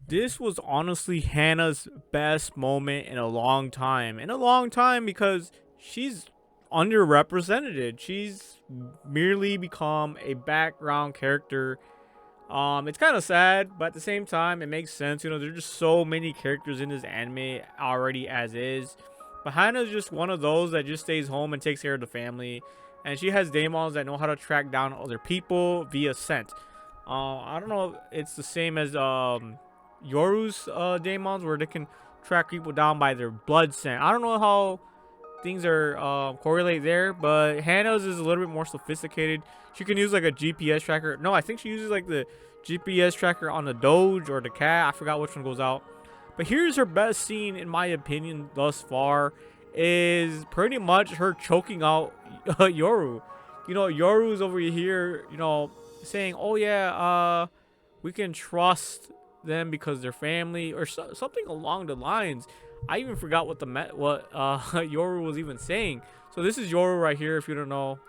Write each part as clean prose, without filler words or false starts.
This was honestly Hannah's best moment in a long time. In a long time because she's underrepresented. She's merely become a background character. It's kind of sad, but at the same time, it makes sense. You know, there's just so many characters in this anime already as is. But Hannah's just one of those that just stays home and takes care of the family. And she has Daemons that know how to track down other people via scent. I don't know if it's the same as Yoru's Daemons, where they can track people down by their blood scent. I don't know how things are correlate there, but Hannah's is a little bit more sophisticated. She can use like a GPS tracker. No, I think she uses like the GPS tracker on the Doge or the cat. I forgot which one goes out. But here's her best scene, in my opinion, thus far, is pretty much her choking out Yoru. You know, Yoru's over here, you know, saying, "Oh yeah, we can trust them because they're family," or something along the lines. I even forgot what Yoru was even saying. So this is Yoru right here, if you don't know.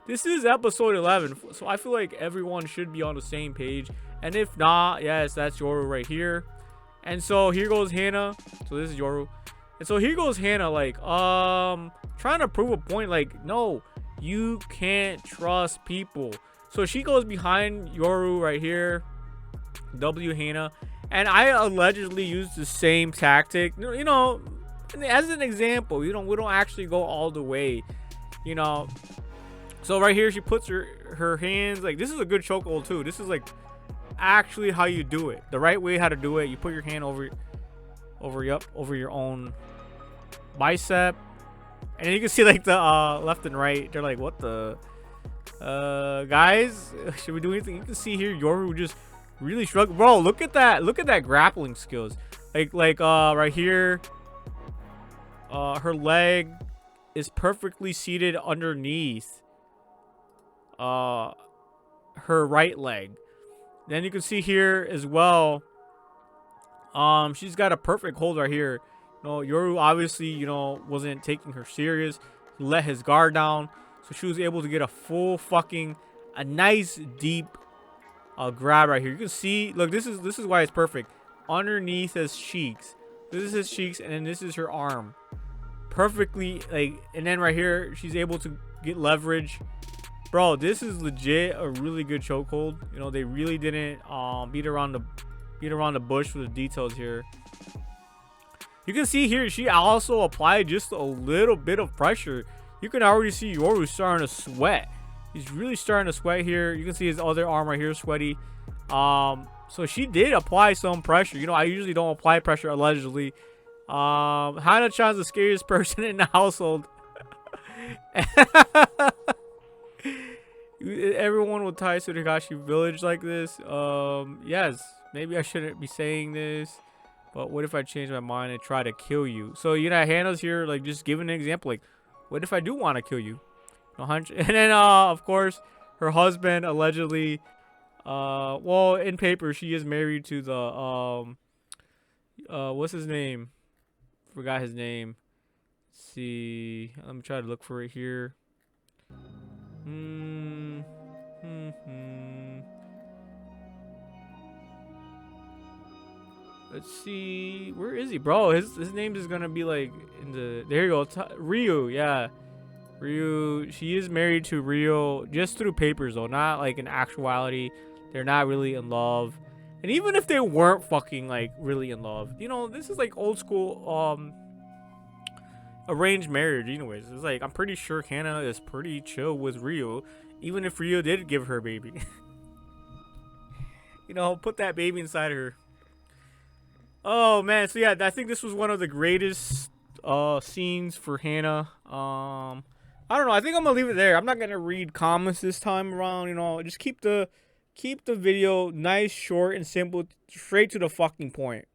This is episode 11, so I feel like everyone should be on the same page. And if not, yes, that's Yoru right here. And so here goes Hana. So this is Yoru. And so here goes Hana, like, trying to prove a point, like, no, you can't trust people. So she goes behind Yoru right here, W Hana, and I allegedly used the same tactic, you know, as an example. We don't actually go all the way, you know. So right here, she puts her hands, like, this is a good chokehold too. This is like actually how you do it, the right way how to do it. You put your hand over your own bicep, and then you can see like the left and right. They're like, what the guys, should we do anything? You can see here Yoru just really struggle. Bro, look at that grappling skills. Like right here, her leg is perfectly seated underneath her right leg. Then you can see here as well, she's got a perfect hold right here. You know, Yoru obviously, you know, wasn't taking her serious. He let his guard down, so she was able to get a nice deep grab right here. You can see, look, this is why it's perfect. Underneath his cheeks, this is his cheeks, and then this is her arm, perfectly, like. And then right here, she's able to get leverage. Bro, this is legit a really good chokehold. You know, they really didn't beat around the bush with the details here. You can see here she also applied just a little bit of pressure. You can already see Yoru starting to sweat. He's really starting to sweat here. You can see his other arm right here sweaty. So she did apply some pressure. You know, I usually don't apply pressure, allegedly. Hana-chan's the scariest person in the household. Everyone will tie Suragashi village like this. Yes, maybe I shouldn't be saying this, but what if I change my mind and try to kill you? So, you know, Hannah's here, like, just giving an example, like, what if I do want to kill you? And then, of course, her husband allegedly, well, in paper, she is married to the, what's his name? Forgot his name. Let's see. Let me try to look for it here. Let's see. Where is he, bro? His name is gonna be like in the. There you go. Ryu. Yeah, Ryu. She is married to Ryu just through papers, though, not like in actuality. They're not really in love. And even if they weren't fucking like really in love, you know, this is like old school arranged marriage. Anyways, it's like I'm pretty sure Hana is pretty chill with Ryu, even if Ryu did give her a baby. You know, put that baby inside her. Oh man, so yeah, I think this was one of the greatest scenes for Hana. I don't know. I think I'm gonna leave it there. I'm not gonna read comments this time around. You know, just keep the video nice, short, and simple, straight to the fucking point.